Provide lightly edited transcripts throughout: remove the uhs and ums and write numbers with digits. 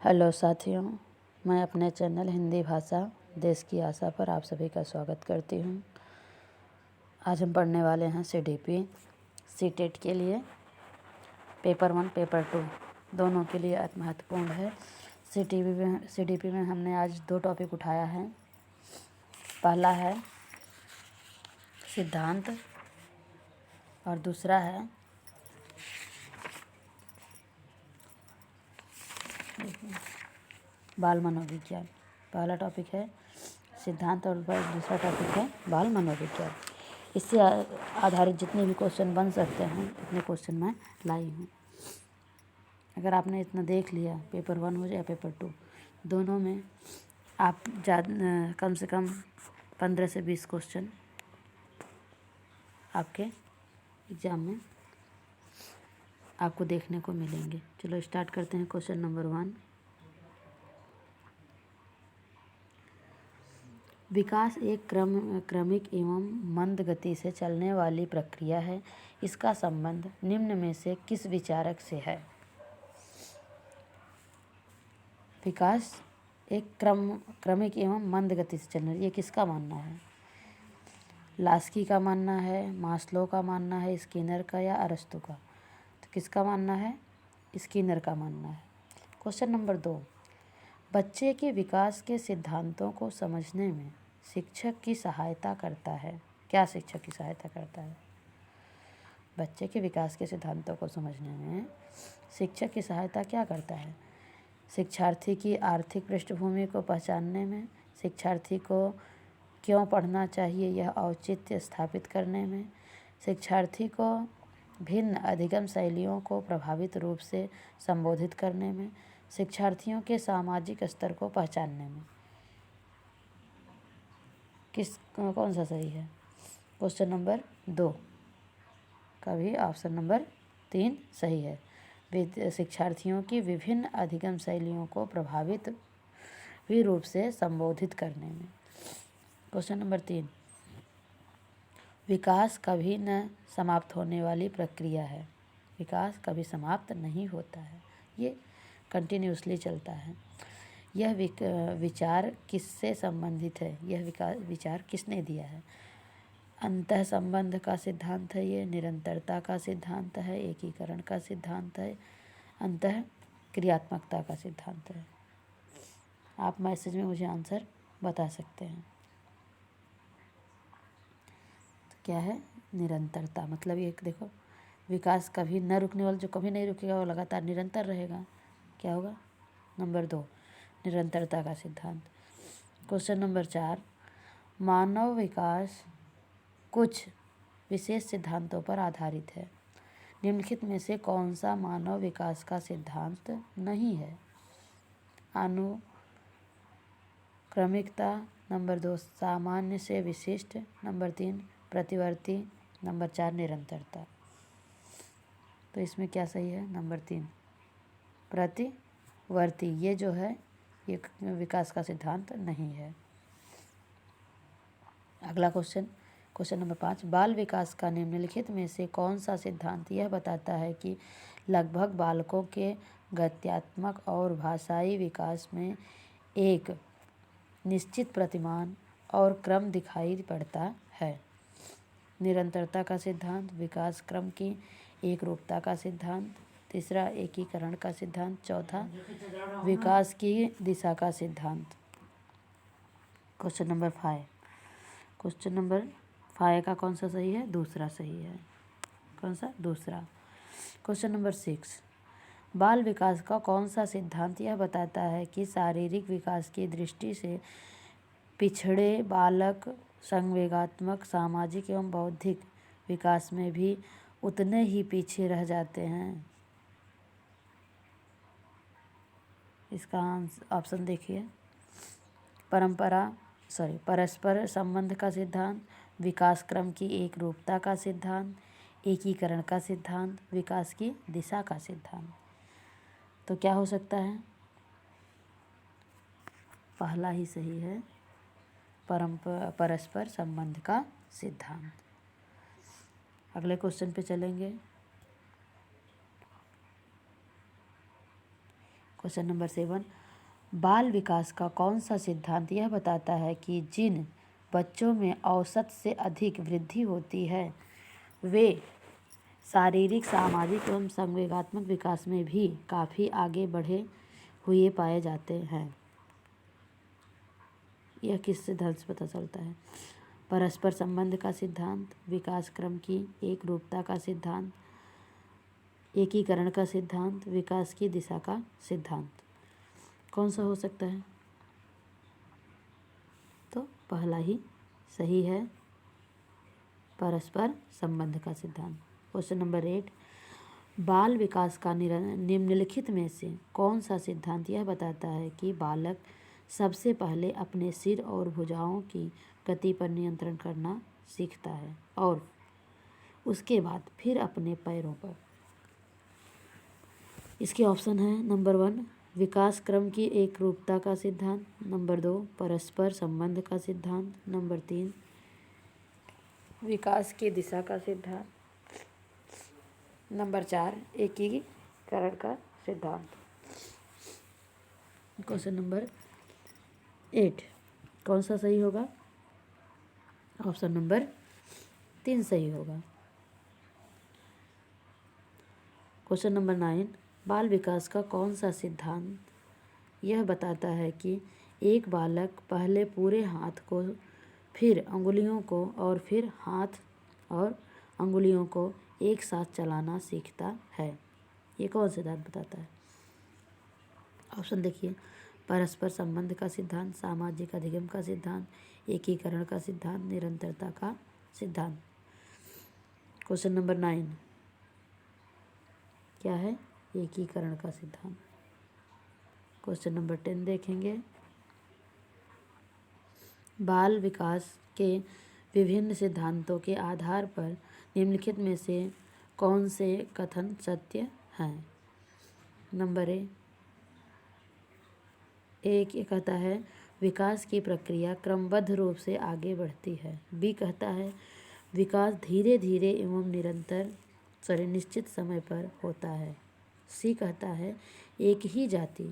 Hello साथियों, मैं अपने चैनल हिंदी भाषा देश की आशा पर आप सभी का स्वागत करती हूँ। आज हम पढ़ने वाले हैं सीडीपी सीटेट के लिए। पेपर 1 पेपर 2 दोनों के लिए अति महत्वपूर्ण है। सीडीपी में हमने आज 2 टॉपिक उठाया है। पहला है सिद्धांत और दूसरा है बाल मनोविज्ञान। पहला टॉपिक है सिद्धांत और दूसरा टॉपिक है बाल मनोविज्ञान। इससे आधारित जितने भी क्वेश्चन बन सकते हैं उतने क्वेश्चन मैं लाई हूँ। अगर आपने इतना देख लिया, पेपर 1 हो या पेपर 2, दोनों में आप कम से कम 15 से 20 क्वेश्चन आपके एग्ज़ाम में आपको देखने को मिलेंगे। चलो स्टार्ट करते हैं। क्वेश्चन नंबर 1, विकास एक क्रमिक एवं मंद गति से चलने वाली प्रक्रिया है। इसका संबंध निम्न में से किस विचारक से है? विकास एक क्रमिक एवं मंद गति से चलने, ये किसका मानना है? लास्की का मानना है, मास्लो का मानना है, स्किनर का या अरस्तु का? तो किसका मानना है? स्किनर का मानना है। क्वेश्चन नंबर 2, बच्चे के विकास के सिद्धांतों को समझने में शिक्षक की सहायता करता है। क्या शिक्षक की सहायता करता है? बच्चे के विकास के सिद्धांतों को समझने में शिक्षक की सहायता क्या करता है? शिक्षार्थी की आर्थिक पृष्ठभूमि को पहचानने में, शिक्षार्थी को क्यों पढ़ना चाहिए यह औचित्य स्थापित करने में, शिक्षार्थी को भिन्न अधिगम शैलियों को प्रभावित रूप से संबोधित करने में, शिक्षार्थियों के सामाजिक स्तर को पहचानने में। कौन सा सही है? क्वेश्चन नंबर 2 का भी ऑप्शन नंबर 3 सही है। शिक्षार्थियों की विभिन्न अधिगम शैलियों को प्रभावित भी रूप से संबोधित करने में। क्वेश्चन नंबर 3, विकास कभी न समाप्त होने वाली प्रक्रिया है। विकास कभी समाप्त नहीं होता है, ये कंटिन्यूसली चलता है। यह विचार किससे संबंधित है? यह विचार किसने दिया है? अंतः संबंध का सिद्धांत है, ये निरंतरता का सिद्धांत है, एकीकरण का सिद्धांत है, अंतः क्रियात्मकता का सिद्धांत है। आप मैसेज में मुझे आंसर बता सकते हैं। तो क्या है? निरंतरता। मतलब ये देखो, विकास कभी न रुकने वाला, जो कभी नहीं रुकेगा वो लगातार निरंतर रहेगा। क्या होगा? नंबर 2, निरंतरता का सिद्धांत। क्वेश्चन नंबर 4, मानव विकास कुछ विशेष सिद्धांतों पर आधारित है। निम्नलिखित में से कौन सा मानव विकास का सिद्धांत नहीं है? अनुक्रमिकता, नंबर 2 सामान्य से विशिष्ट, नंबर 3 प्रतिवर्ती, नंबर 4 निरंतरता। तो इसमें क्या सही है? नंबर 3 प्रतिवर्ती। ये जो है ये विकास का सिद्धांत नहीं है। अगला क्वेश्चन नंबर 5, बाल विकास का निम्नलिखित में से कौन सा सिद्धांत यह बताता है कि लगभग बालकों के गत्यात्मक और भाषाई विकास में एक निश्चित प्रतिमान और क्रम दिखाई पड़ता है? निरंतरता का सिद्धांत, विकास क्रम की एक रूपता का सिद्धांत, तीसरा एकीकरण का सिद्धांत, चौथा विकास की दिशा का सिद्धांत। क्वेश्चन नंबर 5 का कौन सा सही है? दूसरा सही है। कौन सा? दूसरा। क्वेश्चन नंबर 6, बाल विकास का कौन सा सिद्धांत यह बताता है कि शारीरिक विकास की दृष्टि से पिछड़े बालक संवेगात्मक, सामाजिक एवं बौद्धिक विकास में भी उतने ही पीछे रह जाते हैं? इसका ऑप्शन देखिए। परस्पर संबंध का सिद्धांत, विकास क्रम की एक रूपता का सिद्धांत, एकीकरण का सिद्धांत, विकास की दिशा का सिद्धांत। तो क्या हो सकता है? पहला ही सही है, परस्पर संबंध का सिद्धांत। अगले क्वेश्चन पे चलेंगे। क्वेश्चन नंबर 7, बाल विकास का कौन सा सिद्धांत यह बताता है कि जिन बच्चों में औसत से अधिक वृद्धि होती है वे शारीरिक, सामाजिक एवं संवेगात्मक विकास में भी काफ़ी आगे बढ़े हुए पाए जाते हैं। यह किस सिद्धांत से पता चलता है? परस्पर संबंध का सिद्धांत, विकास क्रम की एक रूपता का सिद्धांत, एकीकरण का सिद्धांत, विकास की दिशा का सिद्धांत। कौन सा हो सकता है? तो पहला ही सही है, परस्पर संबंध का सिद्धांत। क्वेश्चन नंबर 8, बाल विकास का निम्नलिखित में से कौन सा सिद्धांत यह बताता है कि बालक सबसे पहले अपने सिर और भुजाओं की गति पर नियंत्रण करना सीखता है और उसके बाद फिर अपने पैरों पर? इसके ऑप्शन है नंबर 1, विकास क्रम की एक रूपता का सिद्धांत, नंबर 2, परस्पर संबंध का सिद्धांत, नंबर 3, विकास की दिशा का सिद्धांत, नंबर 4, एकीकरण का सिद्धांत। क्वेश्चन नंबर 8 कौन सा सही होगा? ऑप्शन नंबर 3 सही होगा। क्वेश्चन नंबर 9, बाल विकास का कौन सा सिद्धांत यह बताता है कि एक बालक पहले पूरे हाथ को, फिर अंगुलियों को और फिर हाथ और अंगुलियों को एक साथ चलाना सीखता है? ये कौन सिद्धांत बताता है? ऑप्शन देखिए, परस्पर संबंध का सिद्धांत, सामाजिक अधिगम का सिद्धांत, एकीकरण का सिद्धांत, निरंतरता का सिद्धांत। क्वेश्चन नंबर 9 क्या है? एकीकरण का सिद्धांत। क्वेश्चन नंबर 10 देखेंगे, बाल विकास के विभिन्न सिद्धांतों के आधार पर निम्नलिखित में से कौन से कथन सत्य हैं? नंबर एक ये कहता है विकास की प्रक्रिया क्रमबद्ध रूप से आगे बढ़ती है। बी कहता है विकास धीरे धीरे एवं निश्चित समय पर होता है। सी कहता है एक ही जाति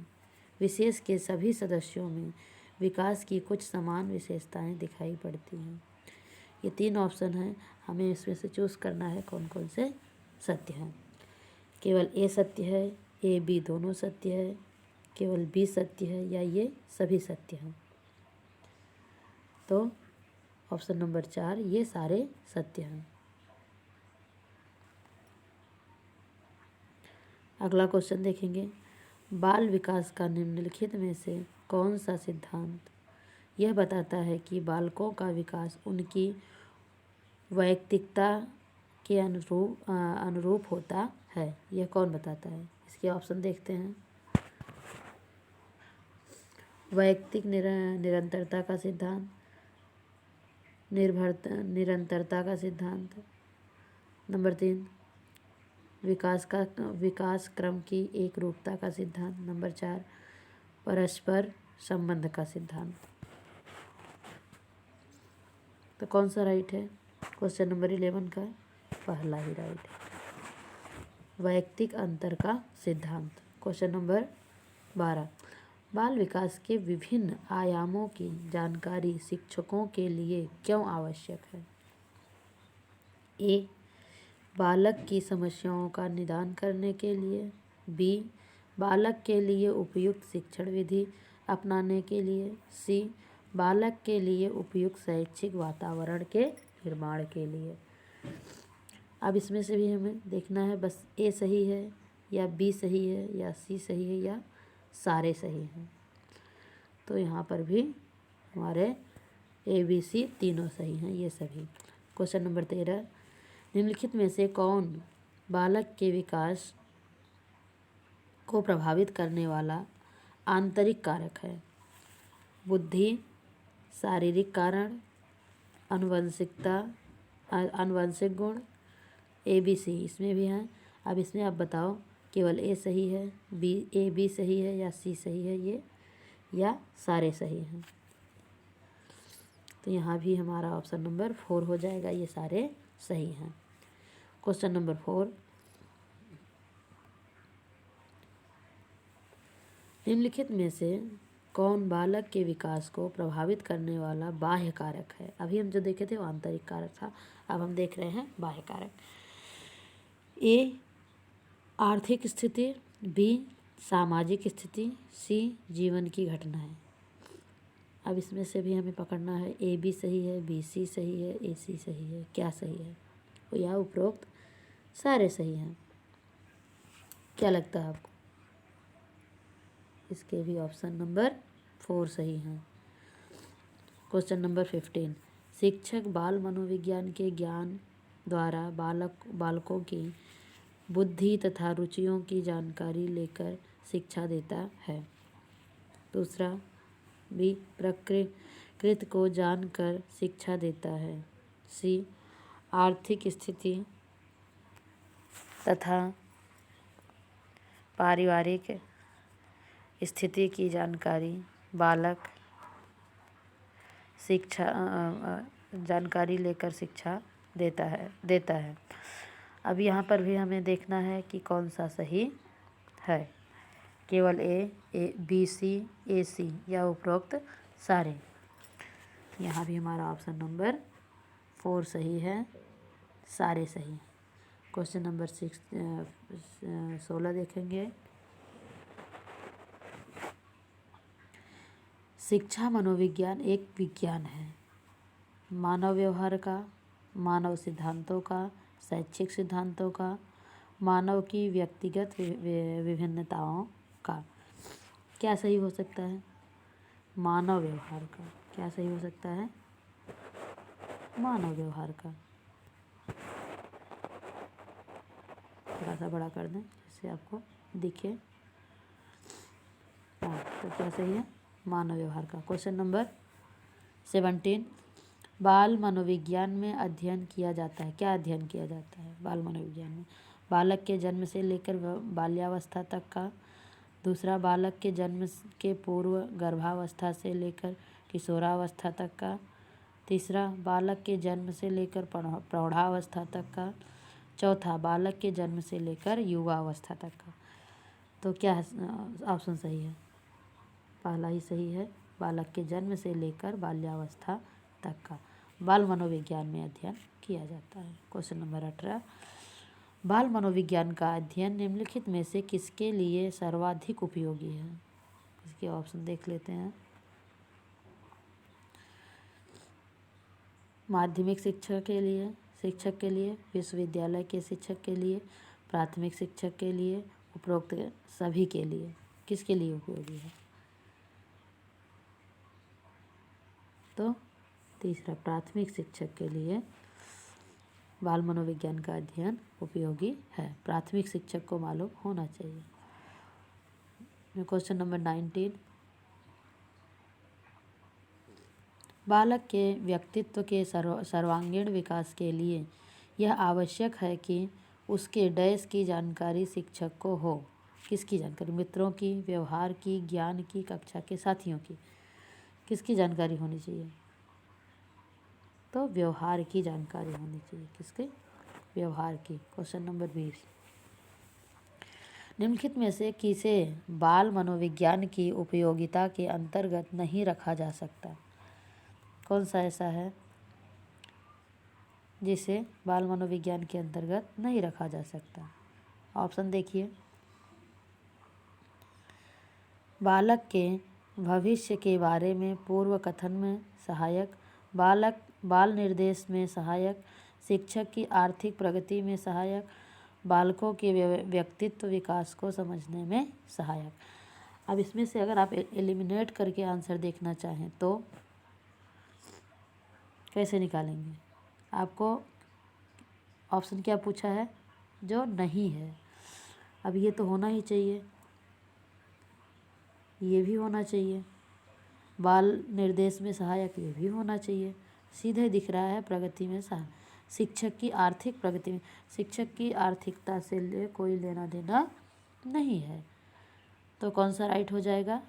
विशेष के सभी सदस्यों में विकास की कुछ समान विशेषताएं दिखाई पड़ती हैं। ये 3 ऑप्शन हैं, हमें इसमें से चूज़ करना है कौन कौन से सत्य हैं। केवल ए सत्य है, ए बी दोनों सत्य है, केवल बी सत्य है या ये सभी सत्य हैं? तो ऑप्शन नंबर 4 ये सारे सत्य हैं। अगला क्वेश्चन देखेंगे, बाल विकास का निम्नलिखित में से कौन सा सिद्धांत यह बताता है कि बालकों का विकास उनकी वैयक्तिकता के अनुरूप होता है? यह कौन बताता है? इसके ऑप्शन देखते हैं। वैयक्तिक निरंतरता का सिद्धांत, निरंतरता का सिद्धांत, नंबर 3, विकास क्रम की एक रूपता का सिद्धांत, नंबर 4, परस्पर संबंध का सिद्धांत। तो कौन सा राइट है? क्वेश्चन नंबर 11 का पहला ही राइट है, वैयक्तिक अंतर का सिद्धांत। क्वेश्चन नंबर 12, बाल विकास के विभिन्न आयामों की जानकारी शिक्षकों के लिए क्यों आवश्यक है? ए, बालक की समस्याओं का निदान करने के लिए, बी, बालक के लिए उपयुक्त शिक्षण विधि अपनाने के लिए, सी, बालक के लिए उपयुक्त शैक्षिक वातावरण के निर्माण के लिए। अब इसमें से भी हमें देखना है बस ए सही है या बी सही है या सी सही है या सारे सही हैं। तो यहाँ पर भी हमारे ए बी सी तीनों सही हैं, ये सभी। क्वेश्चन नंबर 13, निम्नलिखित में से कौन बालक के विकास को प्रभावित करने वाला आंतरिक कारक है? बुद्धि, शारीरिक कारण, आनुवंशिकता, आनुवंशिक गुण, ए बी सी इसमें भी हैं। अब इसमें आप बताओ केवल ए सही है, बी ए बी सही है या सी सही है ये, या सारे सही हैं? तो यहाँ भी हमारा ऑप्शन नंबर 4 हो जाएगा, ये सारे सही हैं। क्वेश्चन नंबर 4, निम्नलिखित में से कौन बालक के विकास को प्रभावित करने वाला बाह्य कारक है? अभी हम जो देखे थे वो आंतरिक कारक था, अब हम देख रहे हैं बाह्य कारक। ए आर्थिक स्थिति, बी सामाजिक स्थिति, सी जीवन की घटनाएं। अब इसमें से भी हमें पकड़ना है, ए बी सही है, बी सी सही है, ए सी सही है, क्या सही है? या उपरोक्त सारे सही हैं। क्या लगता है आपको? इसके भी ऑप्शन नंबर 4 सही हैं। क्वेश्चन नंबर 15, शिक्षक बाल मनोविज्ञान के ज्ञान द्वारा बालकों की बुद्धि तथा रुचियों की जानकारी लेकर शिक्षा देता है। दूसरा, बी प्रकृति को जानकर शिक्षा देता है। सी आर्थिक स्थिति तथा पारिवारिक स्थिति की जानकारी बालक जानकारी लेकर शिक्षा देता है। अब यहाँ पर भी हमें देखना है कि कौन सा सही है, केवल ए बी सी ए सी या उपरोक्त सारे। यहाँ भी हमारा ऑप्शन नंबर 4 सही है, सारे सही। क्वेश्चन नंबर 16 देखेंगे। शिक्षा मनोविज्ञान एक विज्ञान है, मानव व्यवहार का, मानव सिद्धांतों का, शैक्षिक सिद्धांतों का, मानव की व्यक्तिगत विभिन्नताओं का। क्या सही हो सकता है? मानव व्यवहार का। क्या सही हो सकता है? मानव व्यवहार का। थोड़ा सा बड़ा कर दें जिससे आपको दिखे। हाँ, तो क्या सही है? मानव व्यवहार का। क्वेश्चन नंबर 17, बाल मनोविज्ञान में अध्ययन किया जाता है। क्या अध्ययन किया जाता है बाल मनोविज्ञान में? बालक के जन्म से लेकर बाल्यावस्था तक का। दूसरा, बालक के जन्म के पूर्व गर्भावस्था से लेकर किशोरावस्था तक का। तीसरा, बालक के जन्म से लेकर प्रौढ़ावस्था तक का। चौथा, बालक के जन्म से लेकर युवावस्था तक का। तो क्या ऑप्शन सही है? पहला ही सही है, बालक के जन्म से लेकर बाल्यावस्था तक का बाल मनोविज्ञान में अध्ययन किया जाता है। क्वेश्चन नंबर 18, बाल मनोविज्ञान का अध्ययन निम्नलिखित में से किसके लिए सर्वाधिक उपयोगी है? इसके ऑप्शन देख लेते हैं। माध्यमिक शिक्षक के लिए, विश्वविद्यालय के शिक्षक के लिए, प्राथमिक शिक्षक के लिए, उपरोक्त सभी के लिए। किसके लिए उपयोगी है? तो तीसरा, प्राथमिक शिक्षक के लिए बाल मनोविज्ञान का अध्ययन उपयोगी है। प्राथमिक शिक्षक को मालूम होना चाहिए। क्वेश्चन नंबर 19, बालक के व्यक्तित्व के सर्वांगीण विकास के लिए यह आवश्यक है कि उसके डैश की जानकारी शिक्षक को हो। किसकी जानकारी? मित्रों की, व्यवहार की, ज्ञान की, कक्षा के साथियों की। किसकी जानकारी होनी चाहिए? तो व्यवहार की जानकारी होनी चाहिए। किसके? व्यवहार की। क्वेश्चन नंबर 20, निम्नलिखित में से किसे बाल मनोविज्ञान की उपयोगिता के अंतर्गत नहीं रखा जा सकता? कौन सा ऐसा है जिसे बाल मनोविज्ञान के अंतर्गत नहीं रखा जा सकता? ऑप्शन देखिए। बालक के भविष्य के बारे में पूर्व कथन में सहायक, बाल निर्देश में सहायक, शिक्षक की आर्थिक प्रगति में सहायक, बालकों के व्यक्तित्व विकास को समझने में सहायक। अब इसमें से अगर आप एलिमिनेट करके आंसर देखना चाहें तो कैसे निकालेंगे? आपको ऑप्शन क्या पूछा है? जो नहीं है। अब ये तो होना ही चाहिए, ये भी होना चाहिए, बाल निर्देश में सहायक ये भी होना चाहिए। सीधे दिख रहा है प्रगति में सहायक। शिक्षक की आर्थिक प्रगति में, शिक्षक की आर्थिकता से कोई लेना देना नहीं है। तो कौन सा राइट हो जाएगा?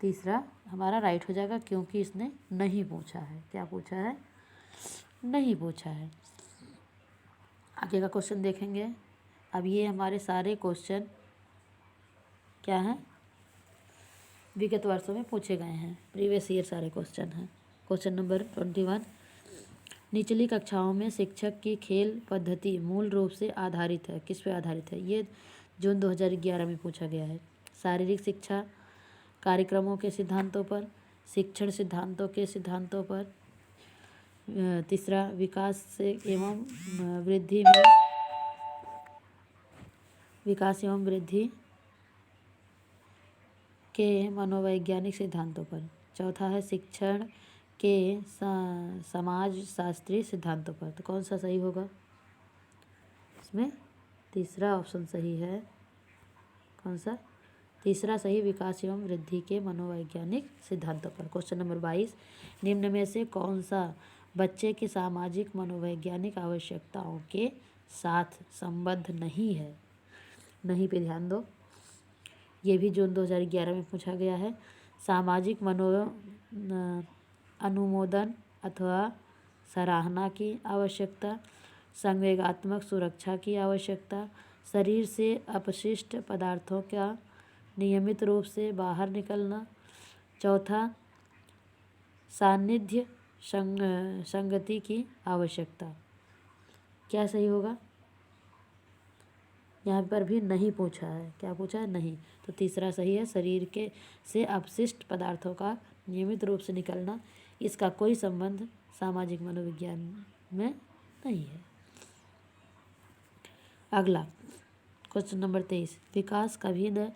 तीसरा हमारा राइट हो जाएगा, क्योंकि इसने नहीं पूछा है। क्या पूछा है? नहीं पूछा है। आगे का क्वेश्चन देखेंगे। अब ये हमारे सारे क्वेश्चन क्या हैं, विगत वर्षों में पूछे गए हैं, प्रीवियस ईयर सारे क्वेश्चन हैं। क्वेश्चन नंबर 21, निचली कक्षाओं में शिक्षक की खेल पद्धति मूल रूप से आधारित है, किस पे आधारित है? ये जून 2011 में पूछा गया है। शारीरिक शिक्षा कार्यक्रमों के सिद्धांतों पर, शिक्षण सिद्धांतों के सिद्धांतों पर। तीसरा, विकास से एवं वृद्धि में, विकास एवं वृद्धि के मनोवैज्ञानिक सिद्धांतों पर। चौथा है शिक्षण के समाज शास्त्रीय सिद्धांतों पर। तो कौन सा सही होगा इसमें? तीसरा ऑप्शन सही है। कौन सा? तीसरा सही, विकास एवं वृद्धि के मनोवैज्ञानिक सिद्धांतों पर। क्वेश्चन नंबर 22, निम्न में से कौन सा बच्चे की सामाजिक मनोवैज्ञानिक आवश्यकताओं के साथ संबद्ध नहीं है? नहीं पे ध्यान दो, ये भी जून 2011 में पूछा गया है। सामाजिक अनुमोदन अथवा सराहना की आवश्यकता, संवेगात्मक सुरक्षा की आवश्यकता, शरीर से अपशिष्ट पदार्थों का नियमित रूप से बाहर निकलना। चौथा, सानिध्य संगति की आवश्यकता। क्या सही होगा? यहाँ पर भी नहीं पूछा है। क्या पूछा है? नहीं। तो तीसरा सही है, शरीर के से अपशिष्ट पदार्थों का नियमित रूप से निकलना। इसका कोई संबंध सामाजिक मनोविज्ञान में नहीं है। अगला क्वेश्चन नंबर 23, विकास कभी न